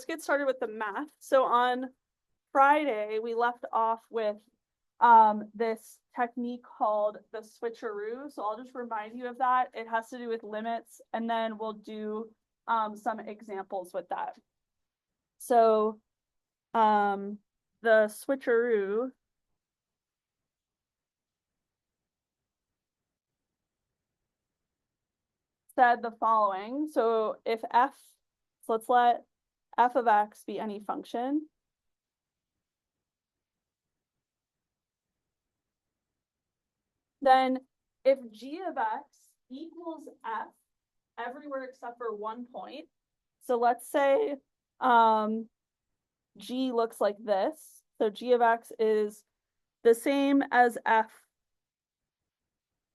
get started with the math. So on Friday, we left off with this technique called the switcheroo. So I'll just remind you of that. It has to do with limits, and then we'll do some examples with that. So the switcheroo said the following. So if f, so let's let f of x be any function. Then if g of x equals f everywhere except for one point, so let's say g looks like this. So g of x is the same as f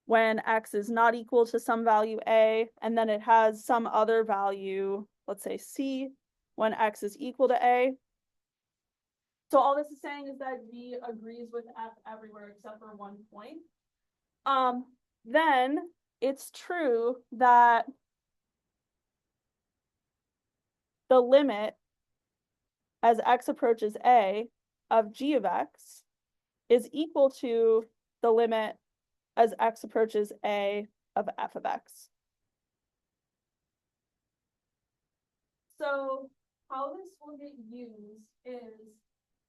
when x is not equal to some value a, and then it has some other value, let's say c, when x is equal to a. So all this is saying is that g agrees with f everywhere except for one point. Then it's true that the limit as x approaches a of g of x is equal to the limit as x approaches a of f of x. So how this will get used is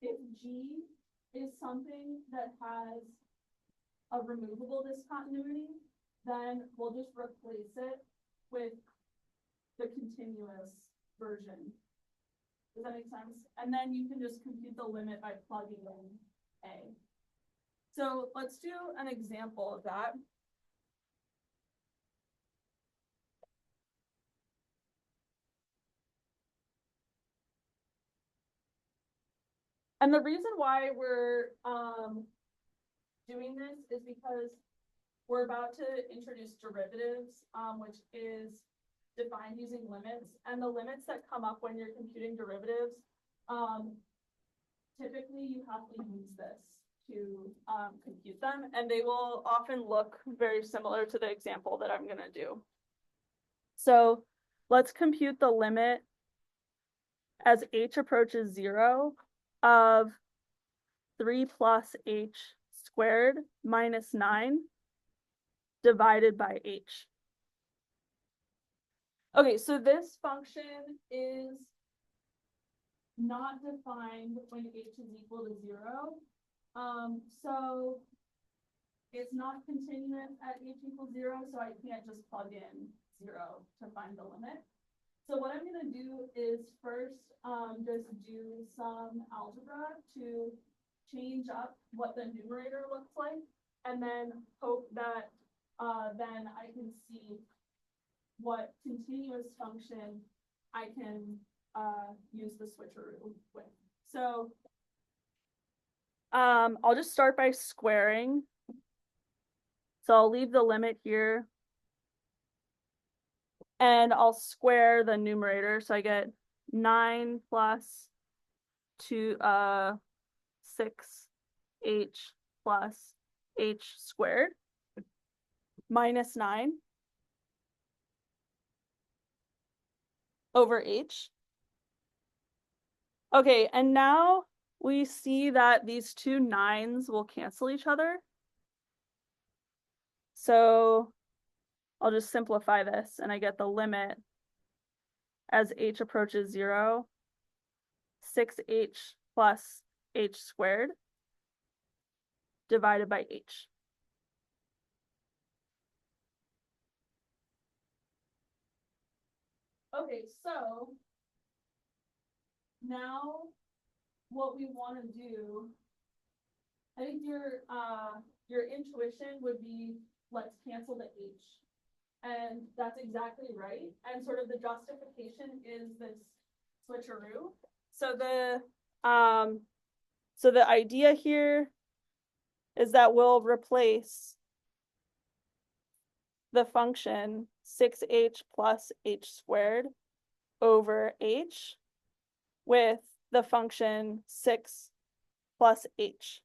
if g is something that has a removable discontinuity, then we'll just replace it with the continuous version. Does that make sense? And then you can just compute the limit by plugging in a. So let's do an example of that. And the reason why we're doing this is because we're about to introduce derivatives, which is defined using limits. And the limits that come up when you're computing derivatives, typically you have to use this to compute them, and they will often look very similar to the example that I'm going to do. So let's compute the limit as h approaches 0 of 3 plus h squared minus 9 divided by h. Okay, so this function is not defined when h is equal to 0. So it's not continuous at h equals 0, so I can't just plug in 0 to find the limit. So what I'm going to do is first just do some algebra to change up what the numerator looks like, and then hope that then I can see what continuous function I can use the switcheroo with. So I'll just start by squaring. So I'll leave the limit here, and I'll square the numerator. So I get 9 plus 6h plus h squared minus 9 over h. Okay, and now we see that these two 9s will cancel each other. So I'll just simplify this, and I get the limit as h approaches 0, 6h plus h squared divided by h. Okay, so now what we want to do, I think your intuition would be, let's cancel the h. And that's exactly right. And sort of the justification is this switcheroo. So the idea here is that we'll replace the function 6h plus h squared over h with the function 6 plus h.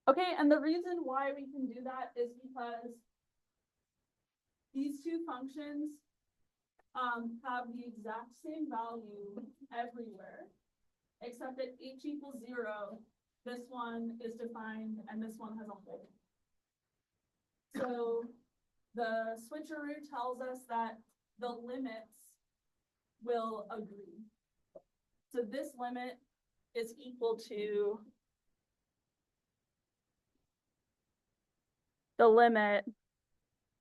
Okay, and the reason why we can do that is because these two functions have the exact same value everywhere, except at h equals 0, this one is defined and this one has a hole. So the switcheroo tells us that the limits will agree. So this limit is equal to the limit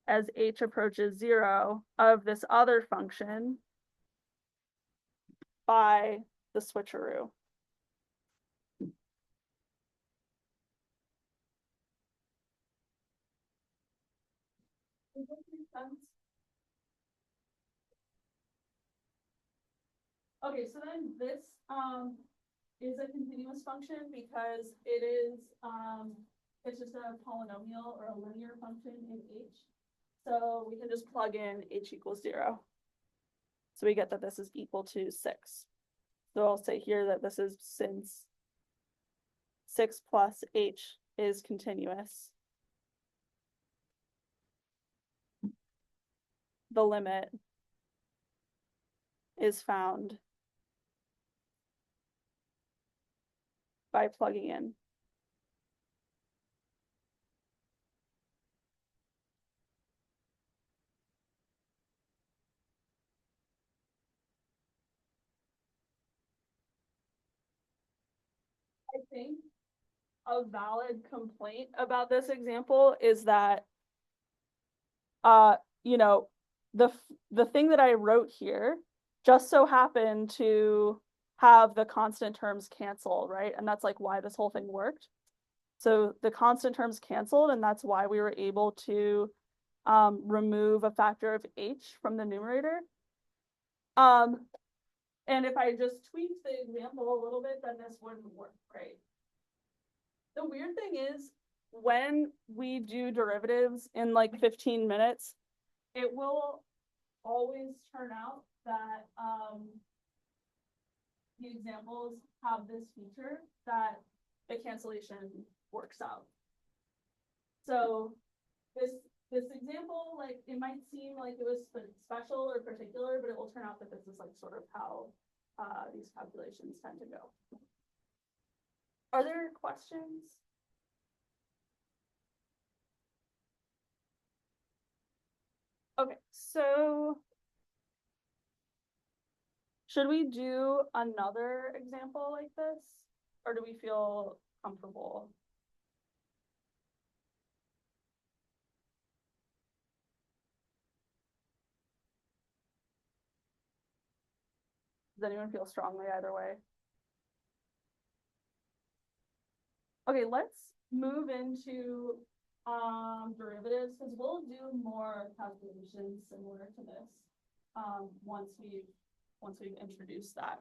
as h approaches 0 of this other function by the switcheroo. Does that make sense? Okay, so then this is a continuous function because it is it's just a polynomial or a linear function in h. So we can just plug in h equals 0. So we get that this is equal to 6. So I'll say here that this is since 6 plus h is continuous, the limit is found by plugging in. I think a valid complaint about this example is that, you know, the thing that I wrote here just so happened to have the constant terms cancel, right? And that's like why this whole thing worked. So the constant terms canceled, and that's why we were able to remove a factor of h from the numerator. And if I just tweaked the example a little bit, then this wouldn't work, right? The weird thing is when we do derivatives in like 15 minutes, it will always turn out that the examples have this feature that the cancellation works out. So this example, like it might seem like it was special or particular, but it will turn out that this is like sort of how these calculations tend to go. Are there questions? Okay, so should we do another example like this, or do we feel comfortable? Does anyone feel strongly either way? Okay, let's move into derivatives because we'll do more calculations similar to this once we've introduced that.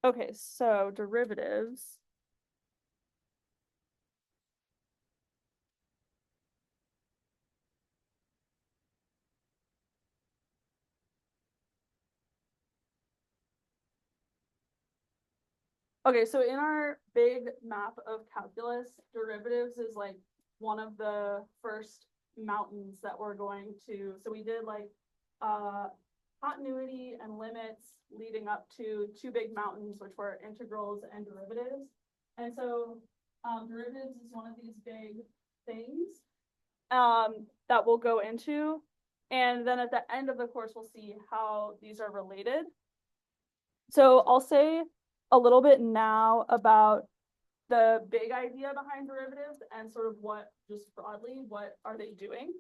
Okay, so derivatives. Okay, so in our big map of calculus, derivatives is like one of the first mountains that we're going to. So we did like continuity and limits leading up to two big mountains, which were integrals and derivatives. And so derivatives is one of these big things that we'll go into. And then at the end of the course, we'll see how these are related. So I'll say a little bit now about the big idea behind derivatives and sort of what, just broadly, what are they doing?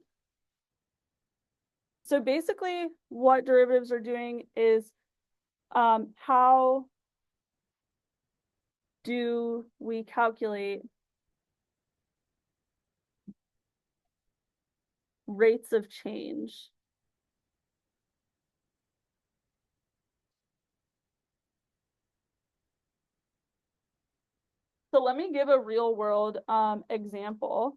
So basically what derivatives are doing is how do we calculate rates of change? So let me give a real world example.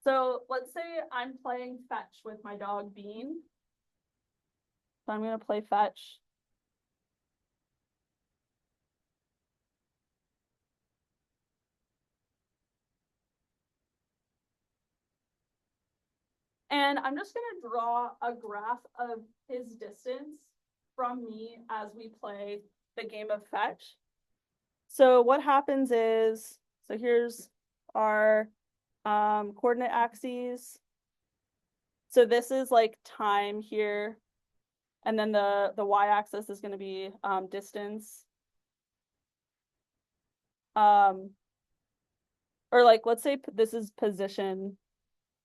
So let's say I'm playing fetch with my dog Bean. So I'm going to play fetch. And I'm just gonna draw a graph of his distance from me as we play the game of fetch. So what happens is, so here's our coordinate axes. So this is like time here. And then the y-axis is going to be distance. Or like, let's say this is position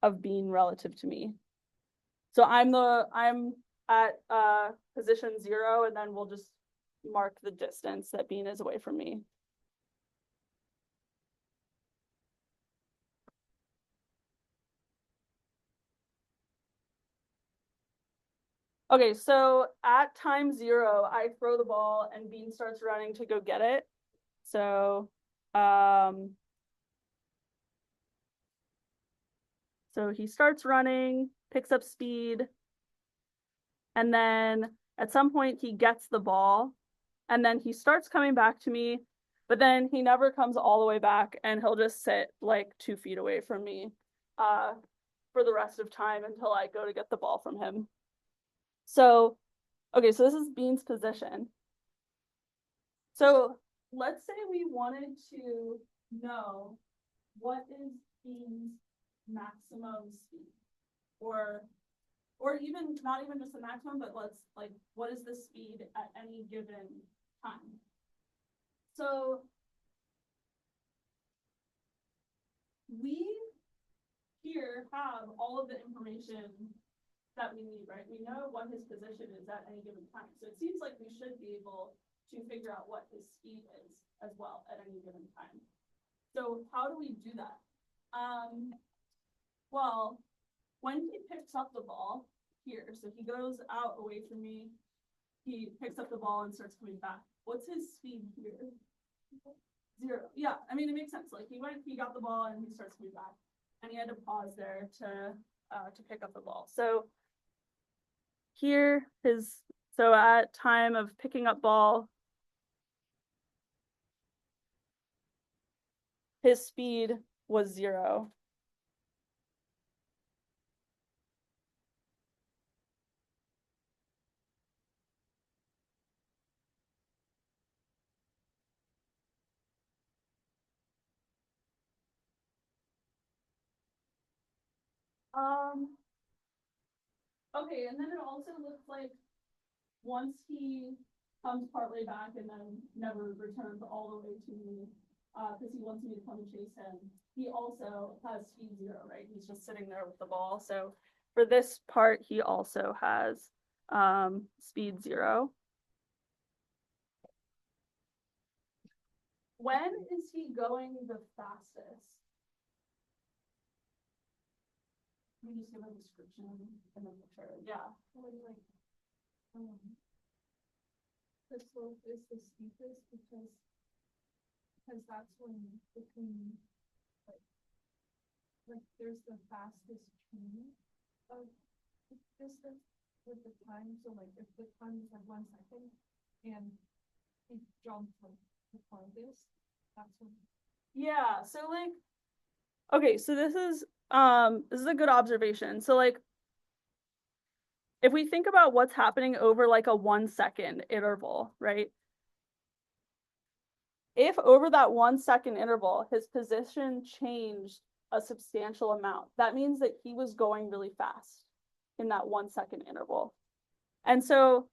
of Bean relative to me. So I'm at position 0, and then we'll just mark the distance that Bean is away from me. Okay, so at time 0, I throw the ball and Bean starts running to go get it. So he starts running, picks up speed, and then at some point he gets the ball, and then he starts coming back to me, but then he never comes all the way back, and he'll just sit like 2 feet away from me for the rest of time until I go to get the ball from him. So, okay, so this is Bean's position. So let's say we wanted to know what is Bean's maximum speed, or even not even just the maximum, but let's like, what is the speed at any given time? So we here have all of the information that we need, right? We know what his position is at any given time. So it seems like we should be able to figure out what his speed is as well at any given time. So how do we do that? Well, when he picks up the ball here, so he goes out away from me, he picks up the ball and starts coming back. What's his speed here? 0. Yeah, I mean, it makes sense. Like he got the ball and he starts coming back, and he had to pause there to pick up the ball. So here so at time of picking up ball, his speed was 0. Okay, and then it also looks like once he comes partway back and then never returns all the way to me, because he wants me to come and chase him, he also has speed 0, right? He's just sitting there with the ball. So for this part, he also has speed 0. When is he going the fastest? We just give a description and a picture. Yeah. The slope is the steepest because that's when between like there's the fastest train of distance with the time. So like if the time is like 1 second and he jumps like the farthest, that's when. Yeah. So like, okay, so this is a good observation. So like, if we think about what's happening over like a 1 second interval, right? If over that 1 second interval, his position changed a substantial amount, that means that he was going really fast in that 1 second interval. And so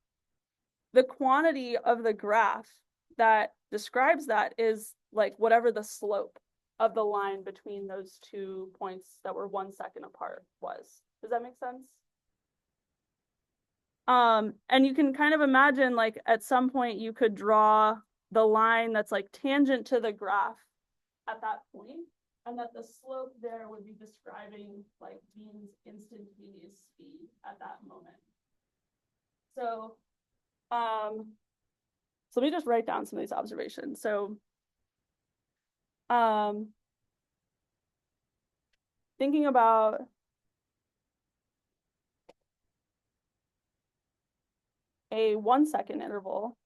the quantity of the graph that describes that is like whatever the slope of the line between those 2 points that were 1 second apart was. Does that make sense? And you can kind of imagine like at some point you could draw the line that's like tangent to the graph at that point, and that the slope there would be describing like Bean's instantaneous speed at that moment. So, so let me just write down some of these observations. So, thinking about a 1 second interval,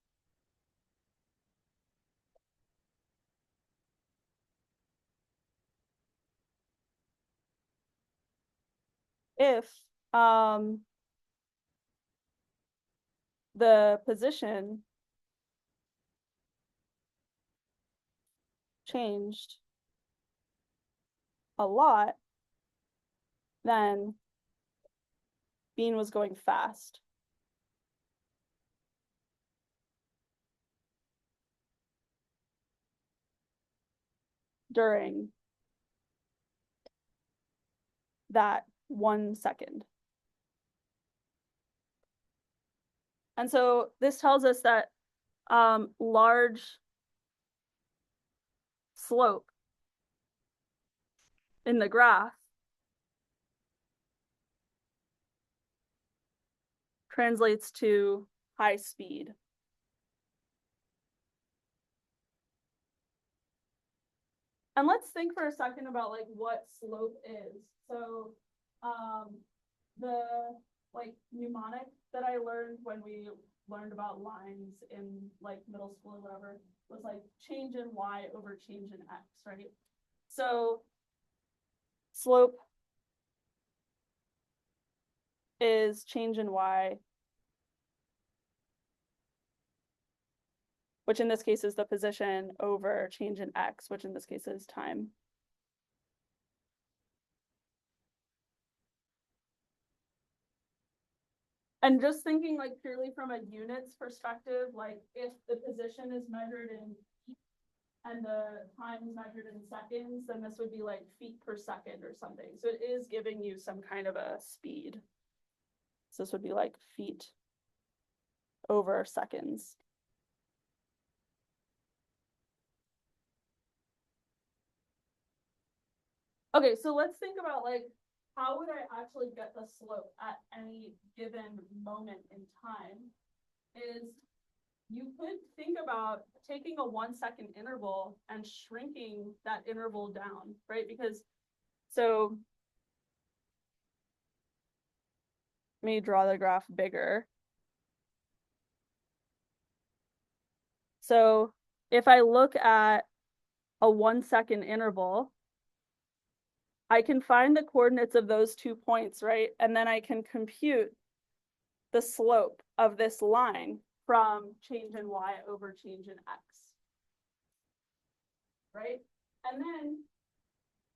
if the position changed a lot, then Bean was going fast. During that 1 second. And so this tells us that large slope in the graph translates to high speed. And let's think for a second about like what slope is. So the like mnemonic that I learned when we learned about lines in like middle school or whatever was like change in y over change in x, right? So slope is change in y, which in this case is the position, over change in x, which in this case is time. And just thinking like purely from a units perspective, like if the position is measured in feet and the time is measured in seconds, then this would be like feet per second or something. So it is giving you some kind of a speed. So this would be like feet over seconds. Okay, so let's think about like, how would I actually get the slope at any given moment in time? Is you could think about taking a 1 second interval and shrinking that interval down, right? Because so let me draw the graph bigger. So if I look at a 1 second interval, I can find the coordinates of those 2 points, right? And then I can compute the slope of this line from change in y over change in x, right? And then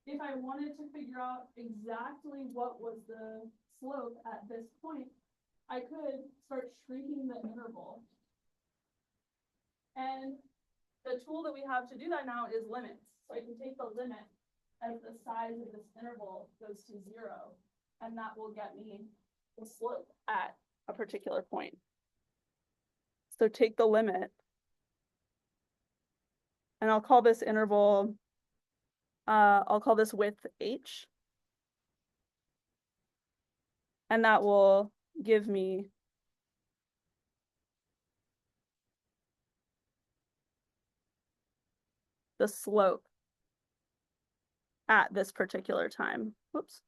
if I wanted to figure out exactly what was the slope at this point, I could start shrinking the interval. And the tool that we have to do that now is limits. So I can take the limit as the size of this interval goes to 0, and that will get me the slope at a particular point. So take the limit, and I'll call this interval, I'll call this width h. And that will give me the slope at this particular time. Whoops.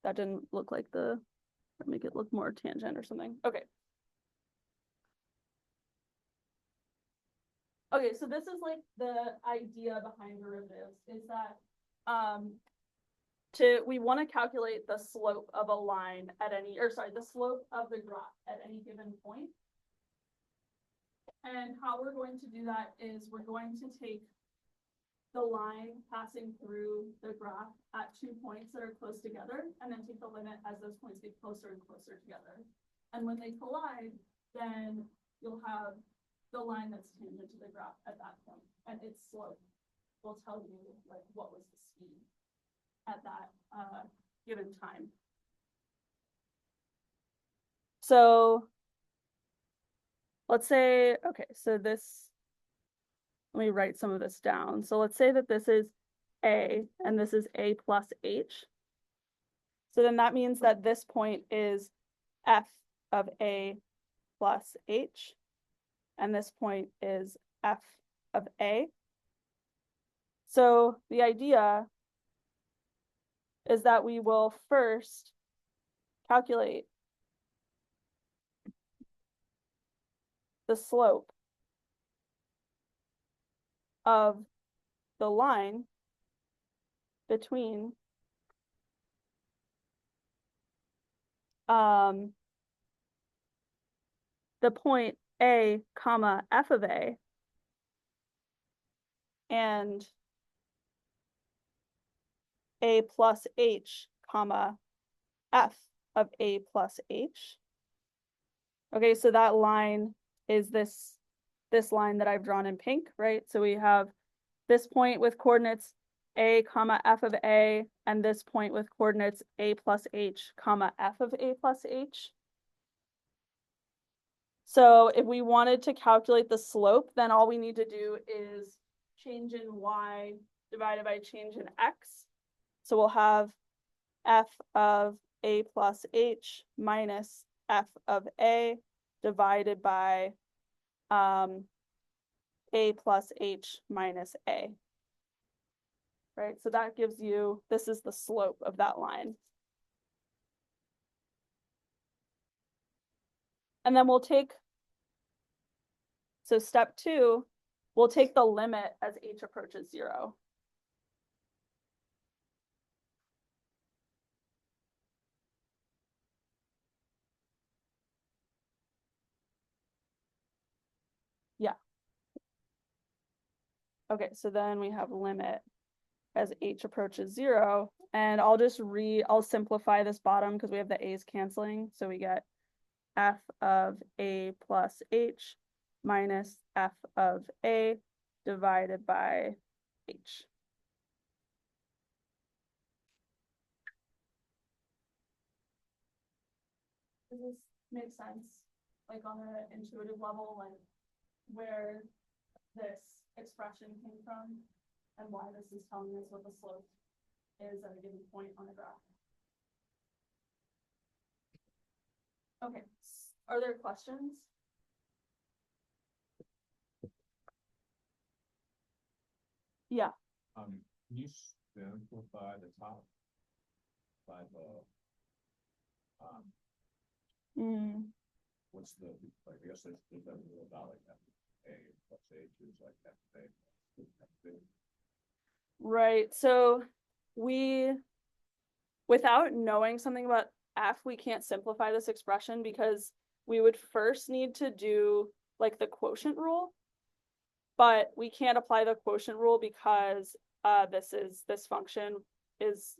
That didn't look like make it look more tangent or something. Okay. Okay, so this is like the idea behind derivatives, is that we want to calculate the slope of a line at the slope of the graph at any given point. And how we're going to do that is we're going to take the line passing through the graph at 2 points that are close together, and then take the limit as those points get closer and closer together. And when they collide, then you'll have the line that's tangent to the graph at that point, and its slope will tell you like what was the speed at that given time. So let's say, okay, so this, let me write some of this down. So let's say that this is A and this is A plus H. So then that means that this point is F of A plus H, and this point is F of A. So the idea is that we will first calculate the slope of the line between the point A, comma, f of A and A plus H, comma, f of A plus H. Okay, so that line is this line that I've drawn in pink, right? So we have this point with coordinates A, comma, f of A, and this point with coordinates A plus H, comma, f of A plus H. So if we wanted to calculate the slope, then all we need to do is change in y divided by change in x. So we'll have f of A plus H minus f of A divided by A plus H minus A. Right, so that gives you, this is the slope of that line. And then we'll take, so step 2, we'll take the limit as h approaches 0. Yeah. Okay, so then we have limit as h approaches 0, and I'll simplify this bottom because we have the a's canceling, so we get f of A plus H minus f of A divided by H. Does this make sense? Like on an intuitive level, like where this expression came from and why this is telling us what the slope is at a given point on the graph. Okay, are there questions? Yeah. Can you simplify the top by the, what's the, like, I guess there's a little about like F A plus H is like F A plus F A. Right, so without knowing something about f, we can't simplify this expression because we would first need to do like the quotient rule, but we can't apply the quotient rule because this function is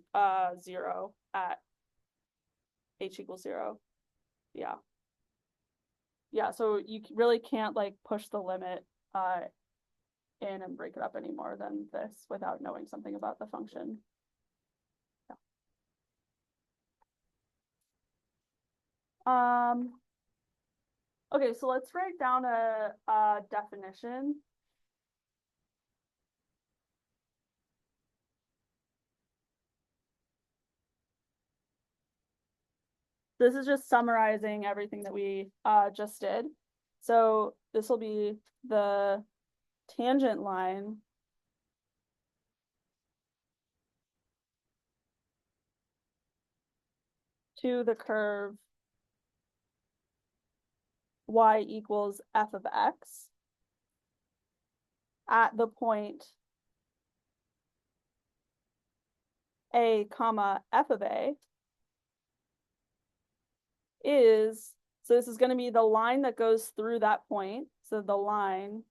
0 at h equals 0. Yeah. Yeah, so you really can't like push the limit in and break it up any more than this without knowing something about the function. Yeah. Okay, so let's write down a definition. This is just summarizing everything that we just did. So this will be the tangent line to the curve y equals f of x at the point A, comma, f of A is, so this is going to be the line that goes through that point. So the line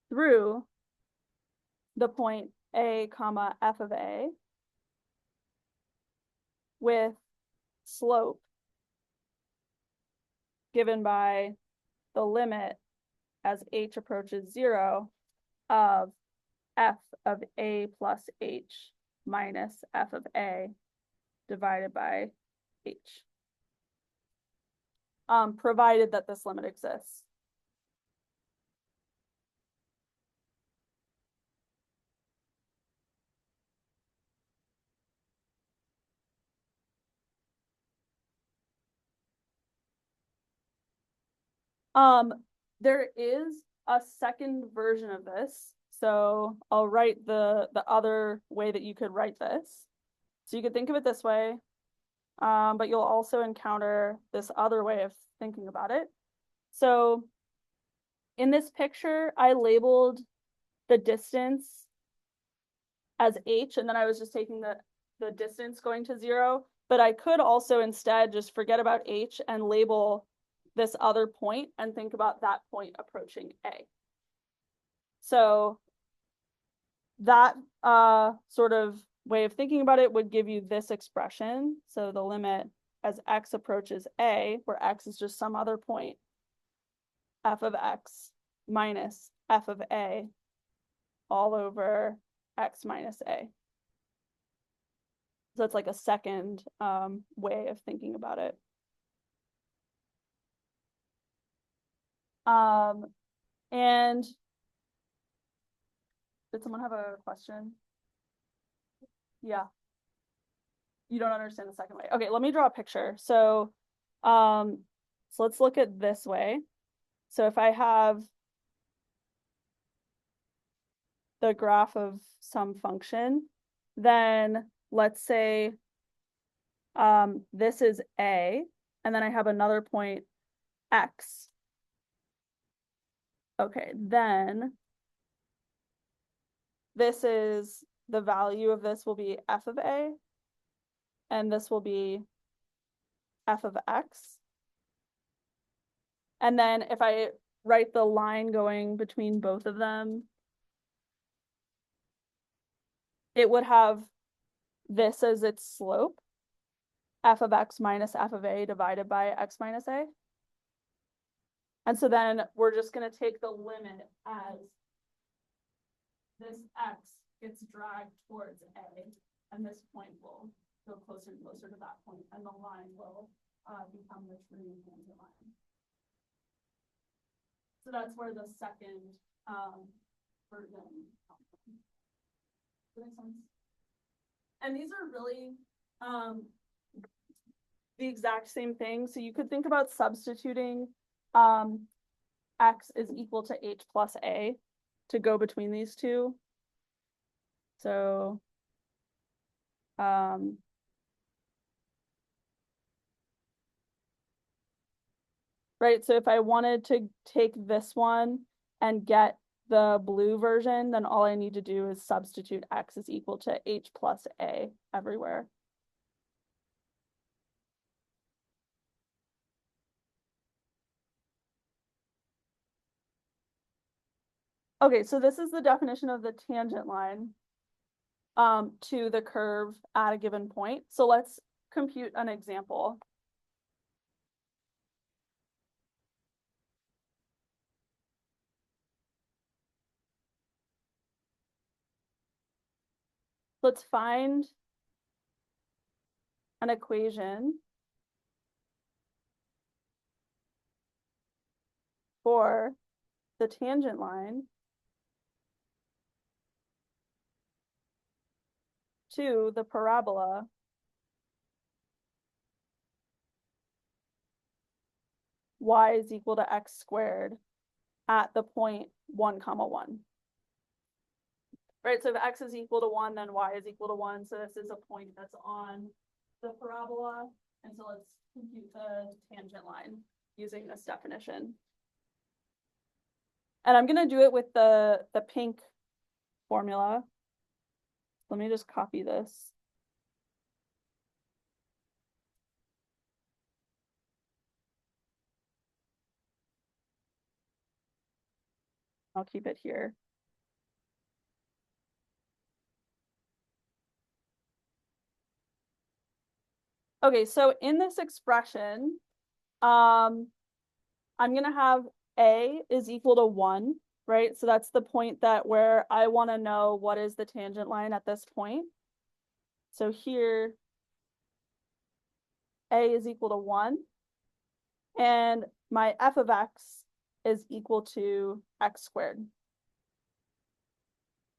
through the point A, comma, f of A with slope given by the limit as h approaches 0 of f of A plus H minus f of A divided by H. Provided that this limit exists. There is a second version of this. So I'll write the other way that you could write this. So you could think of it this way, but you'll also encounter this other way of thinking about it. So in this picture, I labeled the distance as h, and then I was just taking the distance going to 0, but I could also instead just forget about h and label this other point and think about that point approaching A. So that sort of way of thinking about it would give you this expression. So the limit as x approaches A, where x is just some other point, f of x minus f of A all over x minus A. So it's like a second way of thinking about it. And did someone have a question? Yeah. You don't understand the second way. Okay, let me draw a picture. So let's look at this way. So if I have the graph of some function, then let's say this is A, and then I have another point X. Okay, then this is the value of this will be f of A, and this will be f of x. And then if I write the line going between both of them, it would have this as its slope, f of x minus f of A divided by x minus A. And so then we're just going to take the limit as this x gets dragged towards A, and this point will go closer and closer to that point, and the line will become the true tangent line. So that's where the second version comes from. Does that make sense? And these are really the exact same thing. So you could think about substituting x is equal to h plus A to go between these two. So right, so if I wanted to take this one and get the blue version, then all I need to do is substitute x is equal to h plus A everywhere. Okay, so this is the definition of the tangent line to the curve at a given point. So let's compute an example. Let's find an equation for the tangent line to the parabola y is equal to x squared at the point 1, 1. Right, so if x is equal to 1, then y is equal to 1. So this is a point that's on the parabola. And so let's compute the tangent line using this definition. And I'm going to do it with the pink formula. Let me just copy this. I'll keep it here. Okay, so in this expression, I'm going to have A is equal to 1, right? So that's the point that where I want to know what is the tangent line at this point. So here, A is equal to 1, and my f of x is equal to x squared.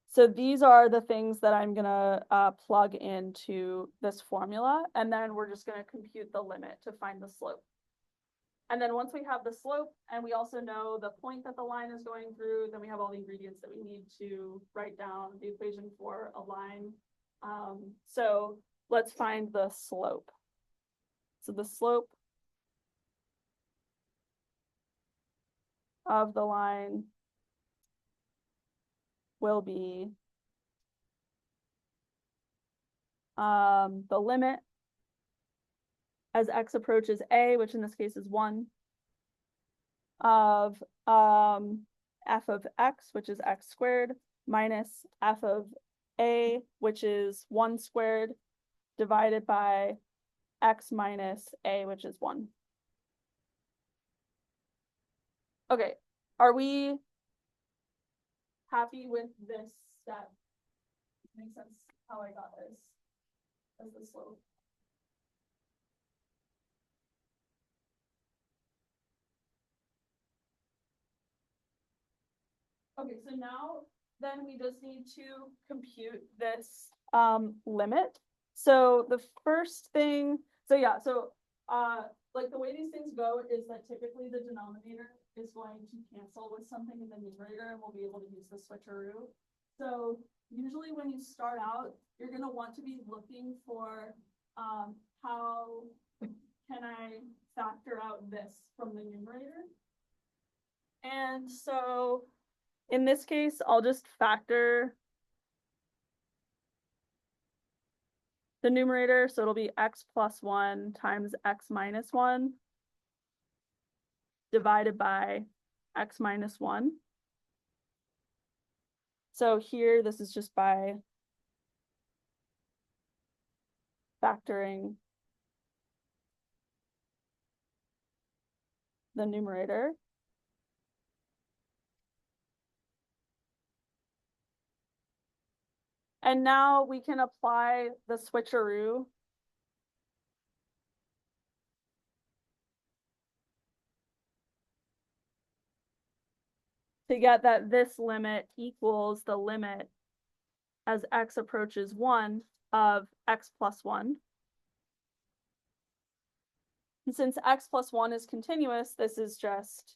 So these are the things that I'm gonna plug into this formula, and then we're just gonna compute the limit to find the slope. And then once we have the slope, and we also know the point that the line is going through, then we have all the ingredients that we need to write down the equation for a line. So let's find the slope. So the slope of the line will be the limit as x approaches a, which in this case is 1, of f of x, which is x squared, minus f of a, which is 1 squared, divided by x minus a, which is 1. Okay, are we happy with this step? Makes sense how I got this as the slope. Okay, so now then we just need to compute this limit. So the first thing, like the way these things go is that typically the denominator is going to cancel with something in the numerator and we'll be able to use the switcheroo. So usually when you start out, you're gonna want to be looking for how can I factor out this from the numerator? And so in this case, I'll just factor the numerator, so it'll be x plus 1 times x minus 1 divided by x minus 1. So here, this is just by factoring the numerator. And now we can apply the switcheroo to get that this limit equals the limit as x approaches 1 of x plus 1. And since x plus 1 is continuous, this is just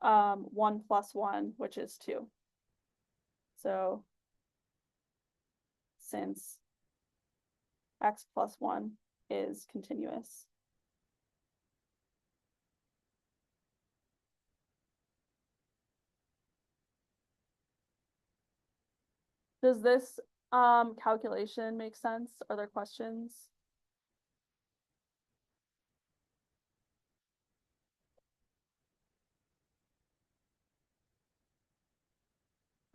1 plus 1, which is 2. So since x plus 1 is continuous. Does this calculation make sense? Are there questions?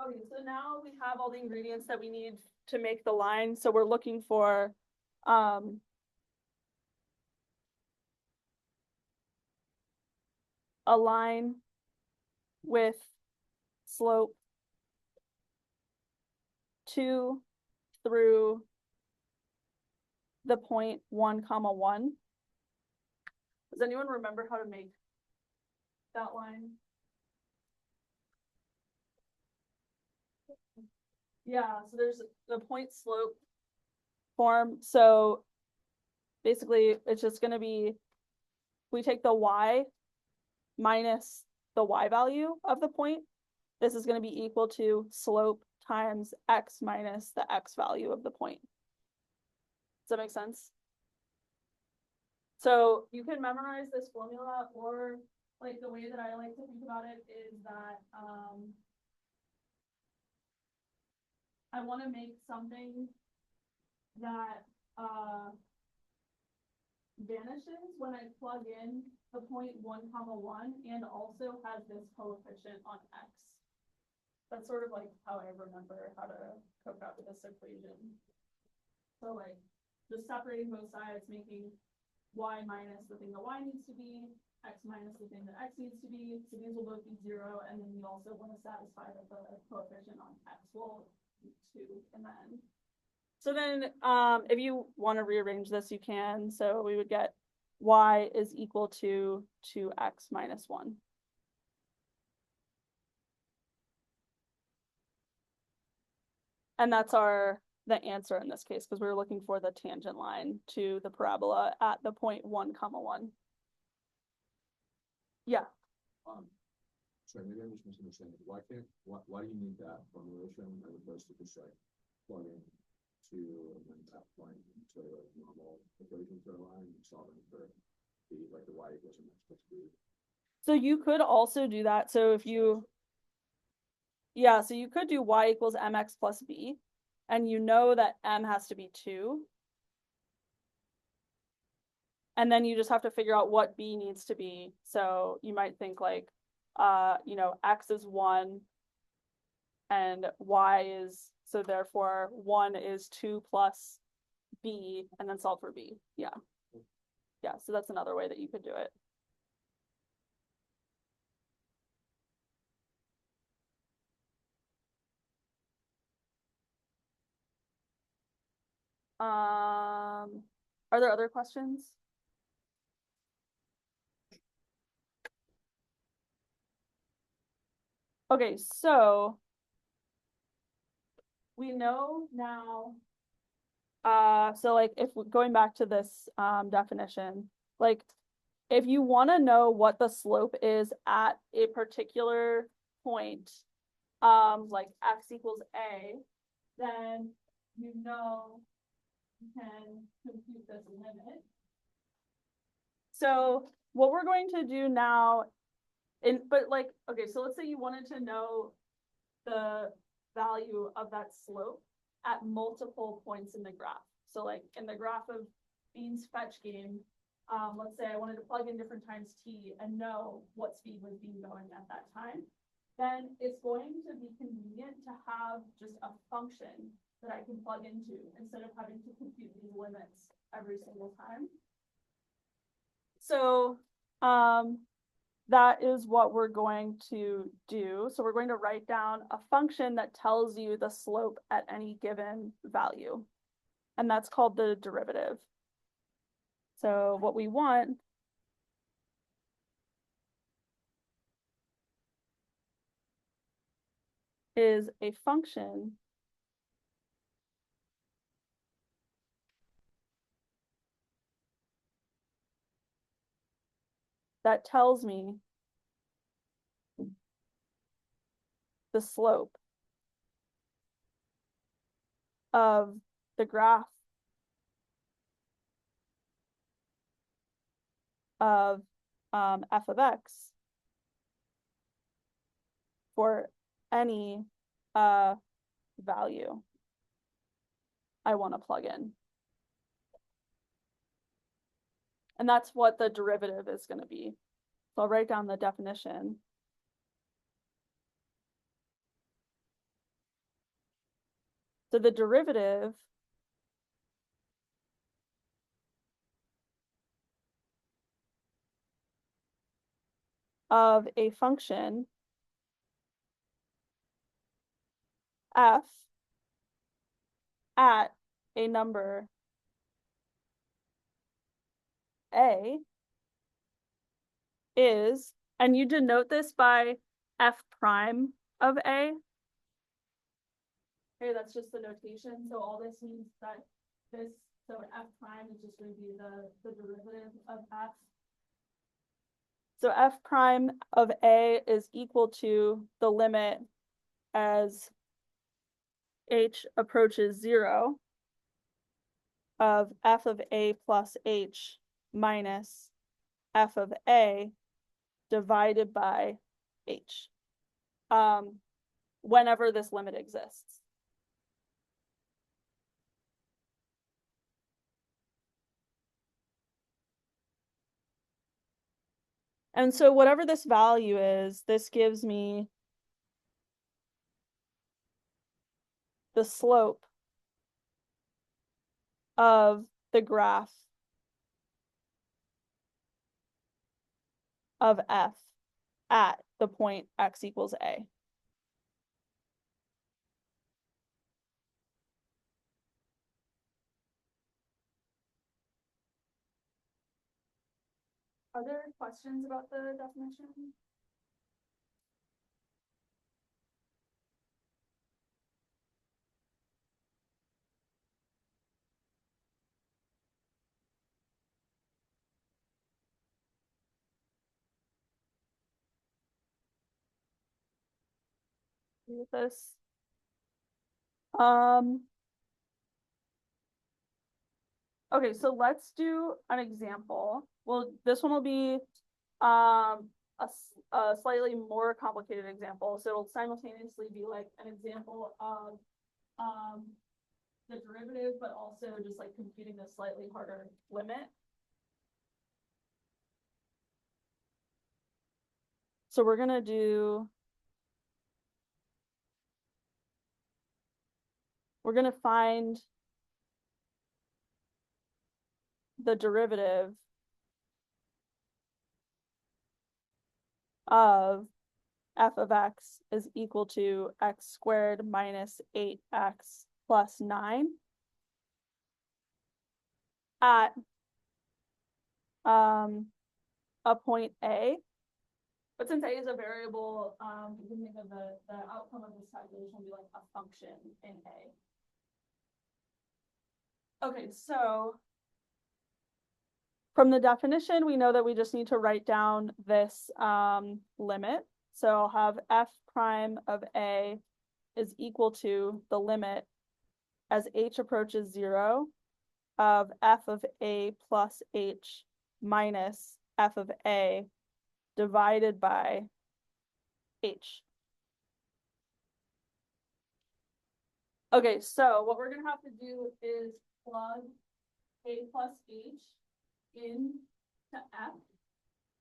Okay, so now we have all the ingredients that we need to make the line. So we're looking for a line with slope 2 through the point 1, 1. Does anyone remember how to make that line? Yeah, so there's the point slope form. So basically it's just going to be, we take the y minus the y value of the point. This is going to be equal to slope times x minus the x value of the point. Does that make sense? So you can memorize this formula, or like the way that I like to think about it is that I want to make something that vanishes when I plug in the point 1, 1 and also has this coefficient on x. That's sort of like how I remember how to cook up this equation. So like just separating both sides, making y minus the thing that y needs to be, x minus the thing that x needs to be. So these will both be 0, and then you also want to satisfy that the coefficient on x will be 2 in the end. So then if you want to rearrange this, you can. So we would get y is equal to 2x minus 1. And that's the answer in this case, because we were looking for the tangent line to the parabola at the point 1, 1. Yeah. Sorry, maybe I'm just misunderstanding. Why do you need that formulation as opposed to just like plugging 2 and then that point to normal equation for a line and solving for the y equals mx plus b? So you could also do that. So if you Yeah, so you could do y equals mx plus b, and you know that m has to be 2. And then you just have to figure out what b needs to be. So you might think like, x is 1 and y is, so therefore 1 is 2 plus b, and then solve for b. Yeah. Yeah, so that's another way that you could do it. Are there other questions? Okay, so we know now, so like if going back to this definition, like if you want to know what the slope is at a particular point, like x equals a, then you can compute this limit. So what we're going to do now, okay, so let's say you wanted to know the value of that slope at multiple points in the graph. So like in the graph of Bean's fetch game, let's say I wanted to plug in different times t and know what speed was Bean going at that time, then it's going to be convenient to have just a function that I can plug into instead of having to compute these limits every single time. So that is what we're going to do. So we're going to write down a function that tells you the slope at any given value. And that's called the derivative. So what we want is a function that tells me the slope of the graph of f of x for any value I want to plug in. And that's what the derivative is going to be. So I'll write down the definition. So the derivative of a function f at a number a is, and you denote this by f prime of a. Okay, that's just the notation. So all this means that so f prime is just going to be the derivative of f. So f prime of a is equal to the limit as h approaches 0 of f of a plus h minus f of a divided by h, whenever this limit exists. And so whatever this value is, this gives me the slope of the graph of f at the point x equals a. Are there questions about the definition? With this. Okay, so let's do an example. Well, this one will be a slightly more complicated example, so it'll simultaneously be like an example of, the derivative, but also just like computing a slightly harder limit. So we're gonna find the derivative of f of x is equal to x squared minus 8x plus 9 at a point A. But since A is a variable, you can think of the outcome of this calculation will be like a function in A. Okay, so from the definition, we know that we just need to write down this limit. So I'll have f prime of A is equal to the limit as h approaches 0 of f of A plus h minus f of A divided by h. Okay, so what we're gonna have to do is plug A plus h into f,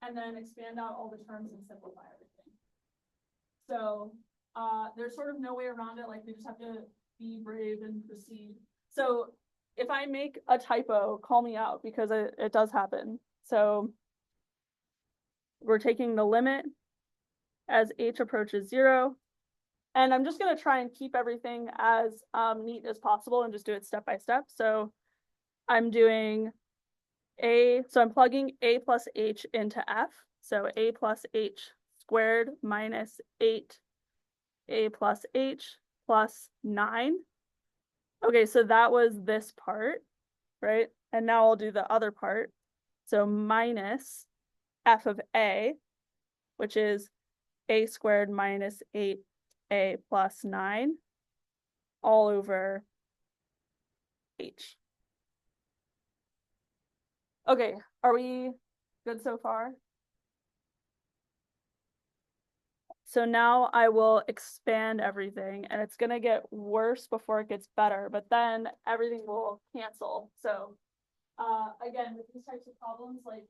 and then expand out all the terms and simplify everything. So there's sort of no way around it, like we just have to be brave and proceed. So if I make a typo, call me out because it does happen. So we're taking the limit as h approaches 0. And I'm just going to try and keep everything as neat as possible and just do it step by step. So I'm doing so I'm plugging A plus h into f. So A plus h squared minus 8A plus h plus 9. Okay, so that was this part, right? And now I'll do the other part. So minus f of A, which is A squared minus 8A plus 9 all over h. Okay, are we good so far? So now I will expand everything, and it's gonna get worse before it gets better, but then everything will cancel. So again, with these types of problems, like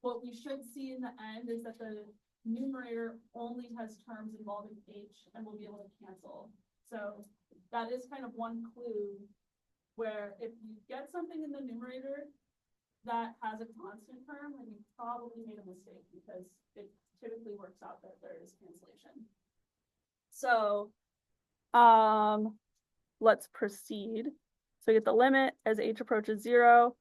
what we should see in the end is that the numerator only has terms involving h and we'll be able to cancel. So that is kind of one clue where if you get something in the numerator that has a constant term, then you probably made a mistake because it typically works out that there is cancellation. So let's proceed. So we get the limit as h approaches 0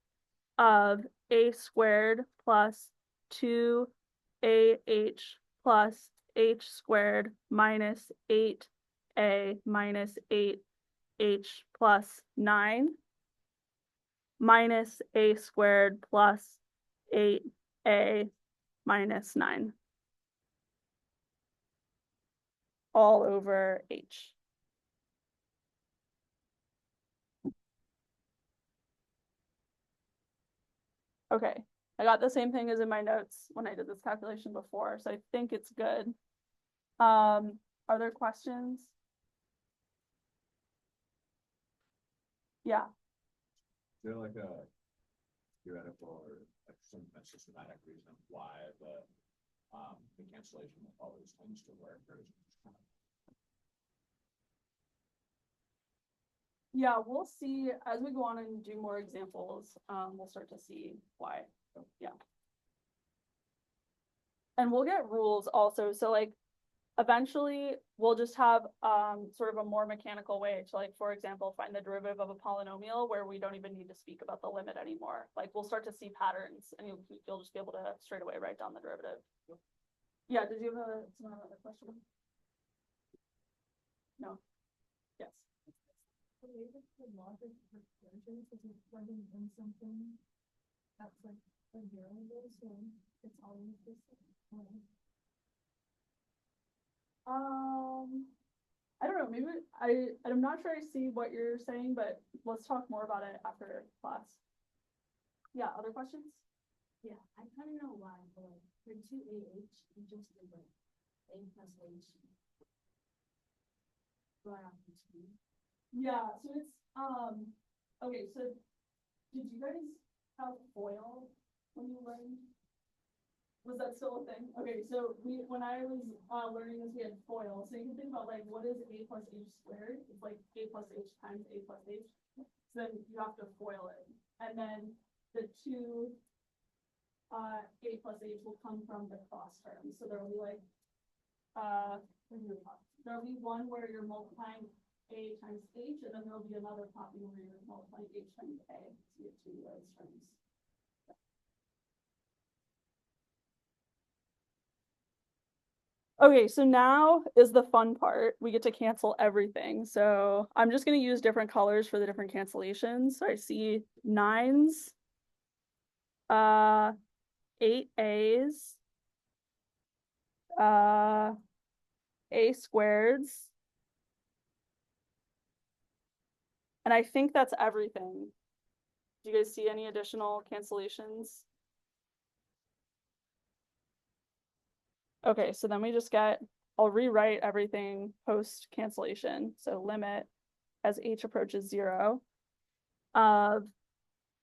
of a squared plus 2ah plus h squared minus 8a minus 8h plus 9 minus a squared plus 8a minus 9 all over h. Okay, I got the same thing as in my notes when I did this calculation before, so I think it's good. Are there questions? Yeah. Is there like a theoretical or like some systematic reason why the cancellation always tends to work, or is it just kind of... Yeah, we'll see as we go on and do more examples, we'll start to see why. Yeah. And we'll get rules also. So like eventually we'll just have sort of a more mechanical way to, like, for example, find the derivative of a polynomial where we don't even need to speak about the limit anymore. Like we'll start to see patterns and you'll just be able to straight away write down the derivative. Yeah, did you have another question? No. Yes. Related to logic recursions, if you're plugging in something that's like a variable, so it's always the same. I don't know, maybe I'm not sure I see what you're saying, but let's talk more about it after class. Yeah, other questions? Yeah, I kinda know why, but like, for two AH, you just did like A plus H. Right off the two. Yeah, so it's, okay, so did you guys have FOIL when you learned? Was that still a thing? Okay, so when I was, learning this, we had FOIL, so you can think about like, what is A plus H squared? It's like A plus H times A plus H. So then you have to FOIL it, and then the two, A plus H will come from the cross term, so there'll be like, there'll be one where you're multiplying A times H, and then there'll be another copy where you're multiplying H times A, so you have two of those terms. Okay, so now is the fun part. We get to cancel everything. So I'm just gonna use different colors for the different cancellations. So I see 9s, 8 A's, A squareds. And I think that's everything. Do you guys see any additional cancellations? Okay, so then we just get, I'll rewrite everything post cancellation. So limit as H approaches 0 of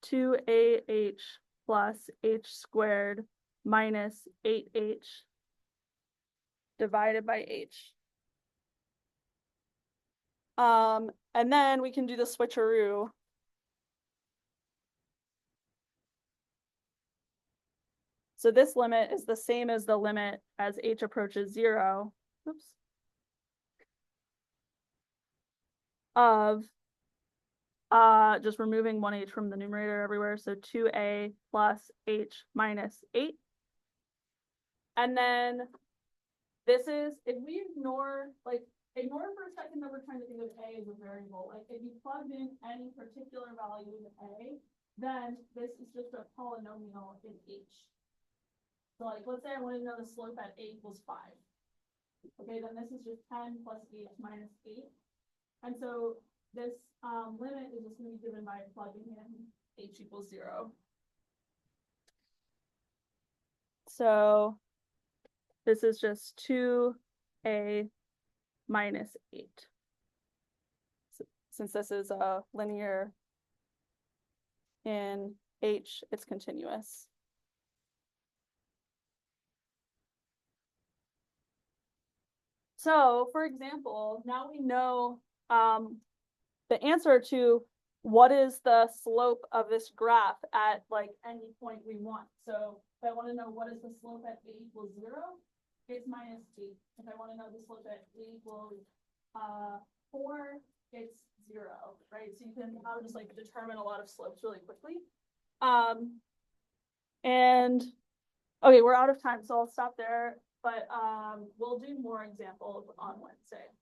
2AH plus H squared minus 8H divided by H. And then we can do the switcheroo. So this limit is the same as the limit as H approaches 0. Oops. Of just removing 1H from the numerator everywhere. So 2A plus H minus 8. And then this is, if we ignore for a second that we're trying to think of A as a variable. Like if you plugged in any particular value in A, then this is just a polynomial in H. So like, let's say I want to know the slope at A equals 5. Okay, then this is just 10 plus H minus 8. And so this limit is just going to be given by plugging in H equals 0. So this is just 2A minus 8. So, since this is a linear in H, it's continuous. So, for example, now we know the answer to what is the slope of this graph at like any point we want. So if I want to know what is the slope at A equals 0, it's minus 8. If I want to know the slope at A equals 4, it's 0, right? So you can just like determine a lot of slopes really quickly. And okay, we're out of time, so I'll stop there. But we'll do more examples on Wednesday.